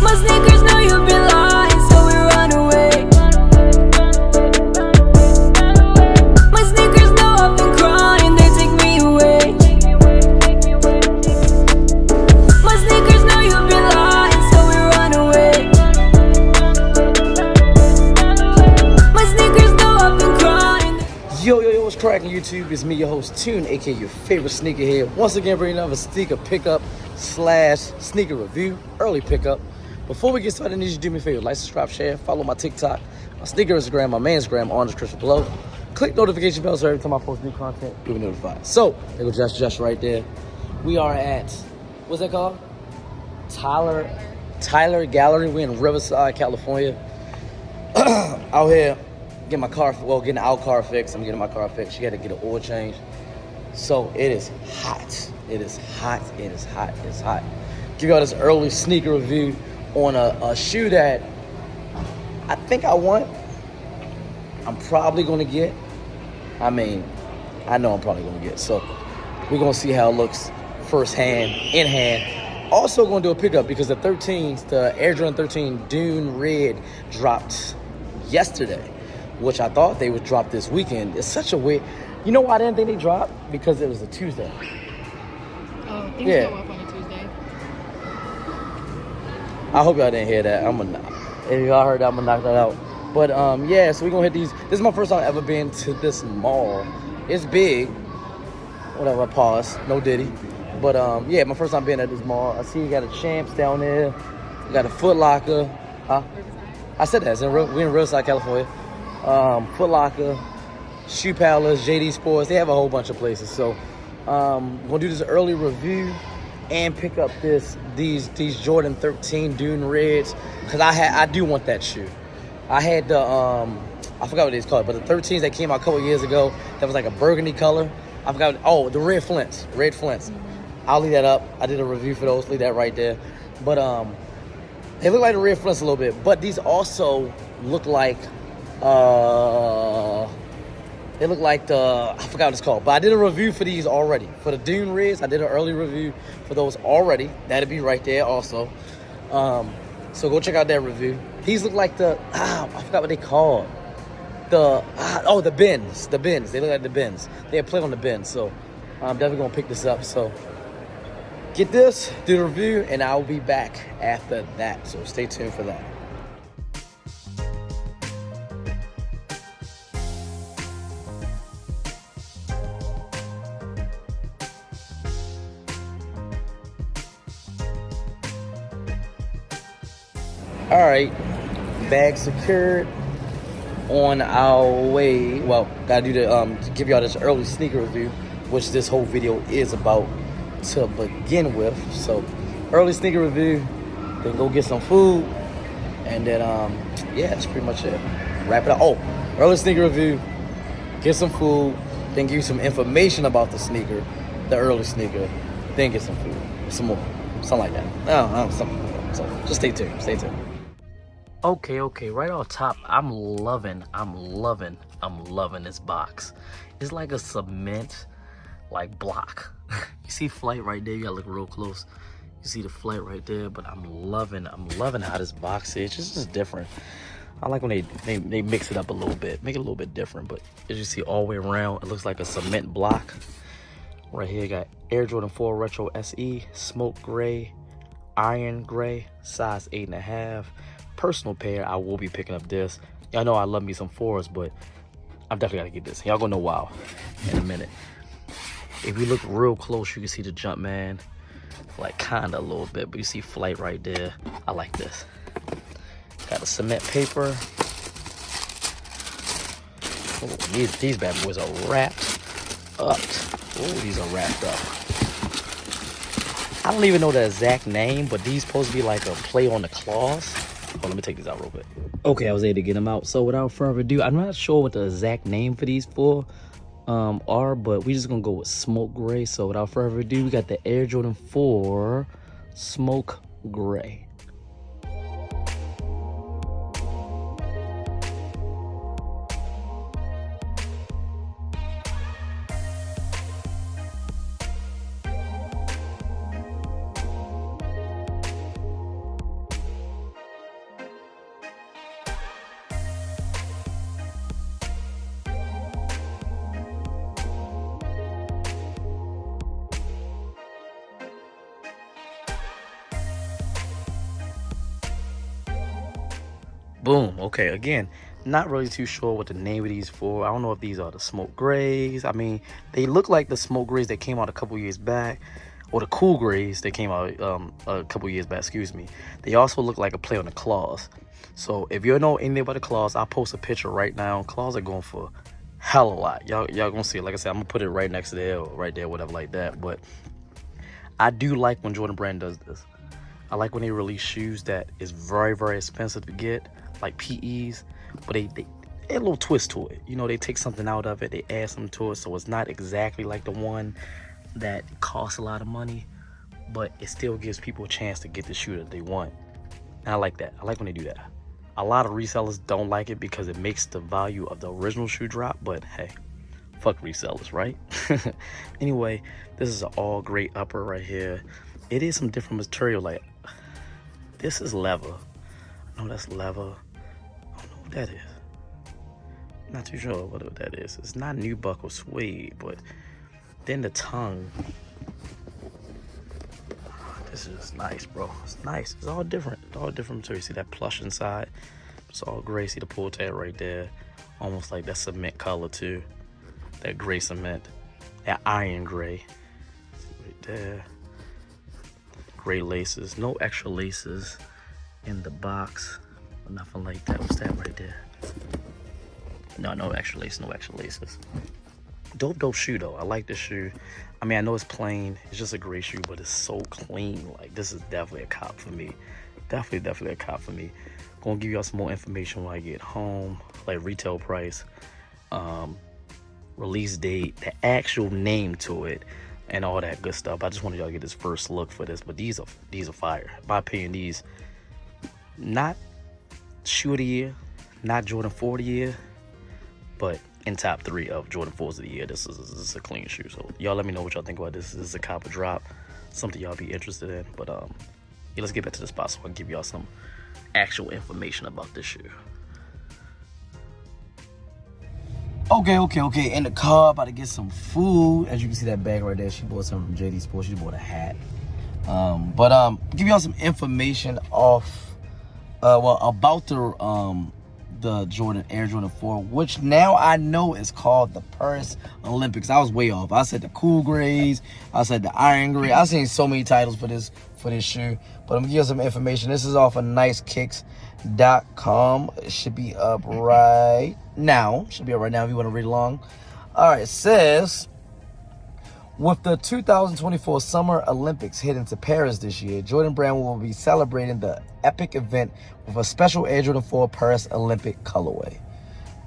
My sneakers know you've been lying, so we run away. My sneakers know I've been crying, they take me away. My sneakers know you've been lying, so we run away. My sneakers know I've been crying. Yo, what's cracking YouTube? It's me, your host, Toon, aka your favorite sneakerhead. Once again, bringing another sneaker pickup / sneaker review, early pickup. Before we get started, I need you to do me a favor. Like, subscribe, share, follow my TikTok, my sneaker Instagram, my man's Instagram, on the description below. Click notification bell so every time I post new content, you'll be notified. So, there goes Josh right there. We are at, what's that called? Tyler Gallery. We're in Riverside, California. Out here. Getting our car fixed. I'm getting my car fixed. She got to get an oil change. So it is hot. It is hot. It is hot. It's hot. Give y'all this early sneaker review on a shoe that I think I want. I'm probably going to get. I know I'm probably going to get. So we're going to see how it looks firsthand, in hand. Also going to do a pickup because the Air Jordan 13 Dune Red dropped yesterday, which I thought they would drop this weekend. It's such a weird... You know why I didn't think they dropped? Because it was a Tuesday. Oh, things go up on a Tuesday. I hope y'all didn't hear that. If y'all heard that, I'm gonna knock that out. But yeah, so we're gonna hit these. This is my first time ever been to this mall. It's big. Whatever, pause. No Diddy. But yeah, my first time being at this mall. I see you got a Champs down there. You got a Foot Locker. Huh? I said that. We're in Riverside, California. Foot Locker, Shoe Palace, JD Sports. They have a whole bunch of places. So I'm gonna do this early review and pick up these Jordan 13 Dune Reds because I do want that shoe. I had the I forgot what it's called, but the 13s that came out a couple years ago that was like a burgundy color. I forgot. Oh, the red Flints. I'll leave that up. I did a review for those. Leave that right there. But they look like the red Flints a little bit, but these also look like. They look like I forgot what it's called, but I did a review for these already. For the Dune Reds, I did an early review for those already. That'll be right there also. So go check out that review. These look like I forgot what they called. The bins. The bins. They look like the bins. They have play on the bins, so I'm definitely gonna pick this up. So get this, do the review, and I'll be back after that. So stay tuned for that. All right, bag secured, on our way. Well, gotta do to give y'all this early sneaker review, which this whole video is about to begin with. So, early sneaker review, then go get some food, and then yeah, that's pretty much it. Wrap it up. Oh, early sneaker review, get some food, then give you some information about the sneaker, the early sneaker, then get some food, some more, something like that. I don't know, something. So just stay tuned. Okay, right off top, I'm loving this box. It's like a cement, like, block. You see Flight right there, you gotta look real close. You see the Flight right there, but I'm loving how this box is. It's just different. I like when they mix it up a little bit, make it a little bit different, but as you see all the way around, it looks like a cement block. Right here, got Air Jordan 4 Retro SE, smoke gray, iron gray, size 8.5. Personal pair. I will be picking up this. Y'all know I love me some 4s, but I'm definitely gotta get this. Y'all gonna know why in a minute. If we look real close, you can see the Jumpman, like kinda a little bit, but you see Flight right there. I like this. Got the cement paper. Oh, these bad boys are wrapped up. Oh, these are wrapped up. I don't even know the exact name, but these supposed to be like a play on the claws. Oh, let me take these out real quick. Okay, I was able to get them out. So without further ado, I'm not sure what the exact name for these are, but we just gonna go with smoke gray. So without further ado, we got the Air Jordan 4 smoke gray. Boom. Okay, again, not really too sure what the name of these for. I don't know if these are the smoke grays. I mean, they look like the smoke grays that came out a couple years back, or the cool grays that came out a couple years back, excuse me. They also look like a play on the claws. So if you know anything about the claws, I'll post a picture right now. Claws are going for hell a lot. Y'all gonna see it. Like I said, I'm gonna put it right next to there or right there, whatever like that. But I do like when Jordan Brand does this. I like when they release shoes that is very, very expensive to get, like PEs, but they add a little twist to it. You know, they take something out of it, they add something to it, so it's not exactly like the one that costs a lot of money, but it still gives people a chance to get the shoe that they want. And I like that. I like when they do that. A lot of resellers don't like it because it makes the value of the original shoe drop, but hey, fuck resellers, right? Anyway, this is an all gray upper right here. It is some different material, like this is leather. No, that's leather. I don't know what that is. Not too sure what that is. It's not new buckle suede, but then the tongue. This is nice, bro. It's nice. It's all different. It's all different material. See that plush inside? It's all gray. See the pull tab right there? Almost like that cement color too. That gray cement. That iron gray. Right there. Gray laces. No extra laces in the box. Or nothing like that. What's that right there? No extra laces. No extra laces. Dope shoe though. I like this shoe. I mean, I know it's plain. It's just a gray shoe, but it's so clean. Like, this is definitely a cop for me. Definitely a cop for me. Gonna give y'all some more information when I get home, like retail price, release date, the actual name to it, and all that good stuff. I just wanted y'all to get this first look for this, but these are fire. In my opinion, these not shoe of the year, not Jordan 4 of the year, but in top 3 of Jordan 4s of the year. This is a clean shoe. So y'all let me know what y'all think about this. This is a copper drop, something y'all be interested in. But yeah, let's get back to the spot so I can give y'all some actual information about this shoe. Okay. In the car, about to get some food. As you can see that bag right there, she bought something from JD Sports. She bought a hat. Give y'all some information off, about the Jordan Air Jordan 4, which now I know is called the Paris Olympics. I was way off. I said the cool grays. I said the iron gray. I've seen so many titles for this shoe, but I'm gonna give you some information. This is off of nicekicks.com. It should be up right now. If you want to read along. All right, it says, with the 2024 Summer Olympics heading to Paris this year, Jordan Brand will be celebrating the epic event with a special Air Jordan 4 Paris Olympic colorway.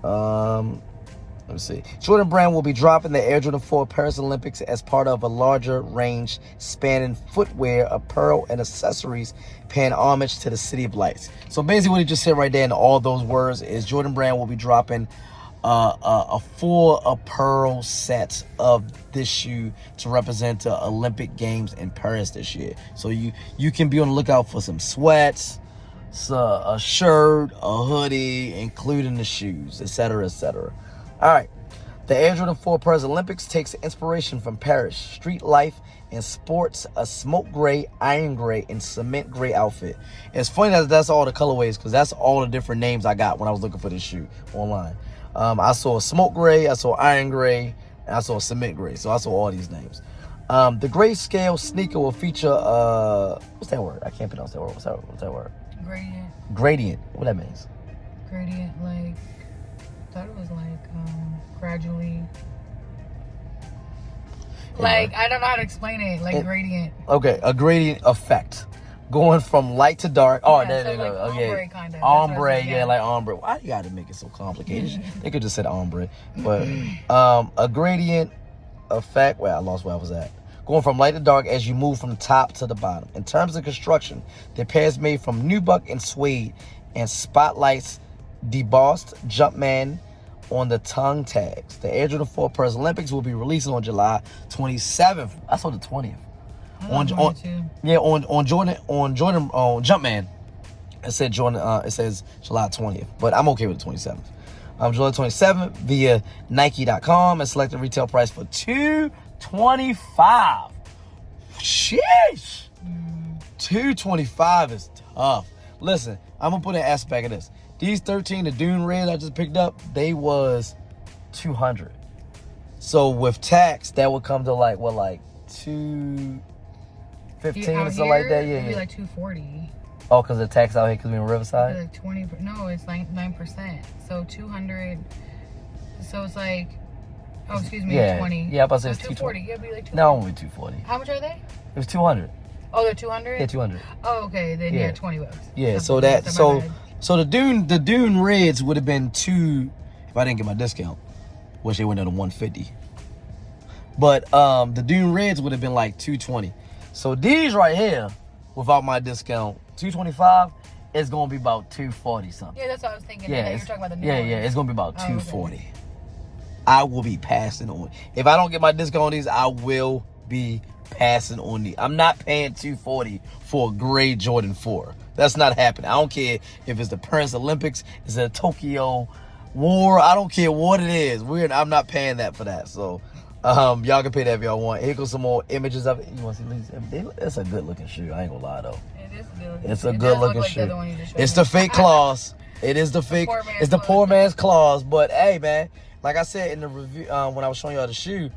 Let me see. Jordan Brand will be dropping the Air Jordan 4 Paris Olympics as part of a larger range spanning footwear, apparel, and accessories, paying homage to the City of Lights. So basically what he just said right there in all those words is Jordan Brand will be dropping a full apparel set of this shoe to represent the Olympic Games in Paris this year. So you can be on the lookout for some sweats, a shirt, a hoodie, including the shoes, etc., etc. All right. The Air Jordan 4 Paris Olympics takes inspiration from Paris street life and sports a smoke gray, iron gray, and cement gray outfit. It's funny that that's all the colorways, because that's all the different names I got when I was looking for this shoe online. I saw a smoke gray, I saw iron gray, and I saw a cement gray. So I saw all these names. The grayscale sneaker will feature what's that word? I can't pronounce that word. What's that word? Gradient. What that means? Gradient, like, I thought it was like gradually. Like, I don't know how to explain it. Like gradient. Okay, a gradient effect. Going from light to dark. Oh, there you go. Like okay. Kind of. Ombre, yeah, like ombre. Why you gotta make it so complicated? They could just said ombre. But a gradient effect. Well, I lost where I was at. Going from light to dark as you move from the top to the bottom. In terms of construction, the pair is made from nubuck and suede and spotlights debossed Jumpman on the tongue tags. The Air Jordan 4 Paris Olympics will be releasing on July 27th. I saw the 20th. On Jumpman, it said Jordan. It says July 20th, but I'm okay with the 27th. July 27th via Nike.com and select the retail price for $225. Sheesh, $225 is tough. Listen, I'm gonna put an aspect of this. These 13, the Dune Reds I just picked up, they was 200. So with tax, that would come to like what, like 215 or something like that. Yeah, it'd be yeah. like 240. Oh, because the tax out here because we in Riverside. Like 20. No, it's like 9%. So 200. So it's like. Oh, excuse me. Yeah, 20. yeah. I'm about to say So it's 240. 220. Yeah, it'd be like 240. No, only 240. How much are they? It was 200. Oh, they're 200. Yeah, 200. Oh, okay. Then Yeah. yeah, $20. Yeah, That's so my that bad. so the Dune Reds would have been if I didn't get my discount, which they went down to 150. But the Dune Reds would have been like 220. So these right here, without my discount, 225 is gonna be about 240 something. Yeah, that's what I was thinking. Yeah, Yeah, you're talking about the new yeah, ones. yeah, it's gonna be about Oh, 240. okay. I will be passing on. If I don't get my discount on these, I will be passing on these. I'm not paying 240 for a gray Jordan 4. That's not happening. I don't care if it's the Paris Olympics, it's a Tokyo War. I don't care what it is. I'm not paying that for that. So y'all can pay that if y'all want. Here goes some more images of it. You want to see these? It's a good looking shoe. I ain't gonna lie though. It is good. It's a It good does look looking like shoe. the other one you just showed It's me. the fake claws. It is the fake. poor man's It's the claws. poor man's claws. But hey, man, like I said in the review when I was showing y'all the shoe,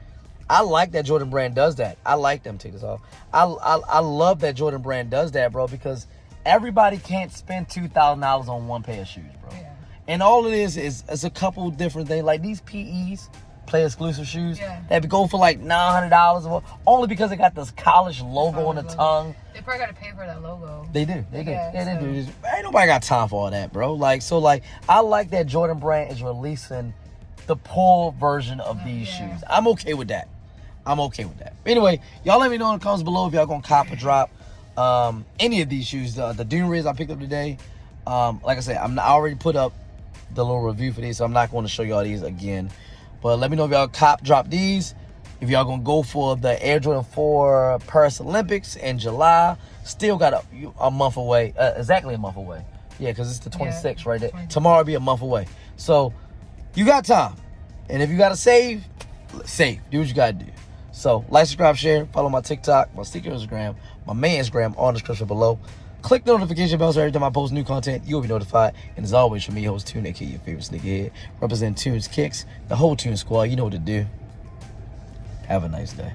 I like that Jordan Brand does that. I like them. Take this off. I love that Jordan Brand does that, bro, because everybody can't spend $2,000 on one pair of shoes, bro. Yeah. And all it is a couple different things. Like these PEs, play exclusive shoes, Yeah. that go for like $900 only because it got this college logo on the Logo. tongue. They probably got to pay for that logo. They do. They do. Yeah, Yeah, they so- do. Ain't nobody got time for all that, bro. Like, so, like, I like that Jordan Brand is releasing the poor version of these yeah. shoes. I'm okay with that. I'm okay with that. Anyway, y'all let me know in the comments below if y'all gonna cop or drop any of these shoes. The Dune Reds I picked up today. Like I said, I already put up the little review for these, so I'm not going to show y'all these again. But let me know if y'all cop, drop these. If y'all gonna go for the Air Jordan 4 Paris Olympics in July, still got a month away, exactly a month away. Yeah, because it's the 26th right there. 26th. Tomorrow will be a month away. So you got time. And if you gotta save. Do what you gotta do. So like, subscribe, share, follow my TikTok, my Sneaker Instagram, my main Instagram on the description below. Click the notification bell so every time I post new content, you'll be notified. And as always, from me, host Tune, aka your favorite sneakerhead, represent Tunes Kicks, the whole Tune Squad. You know what to do. Have a nice day.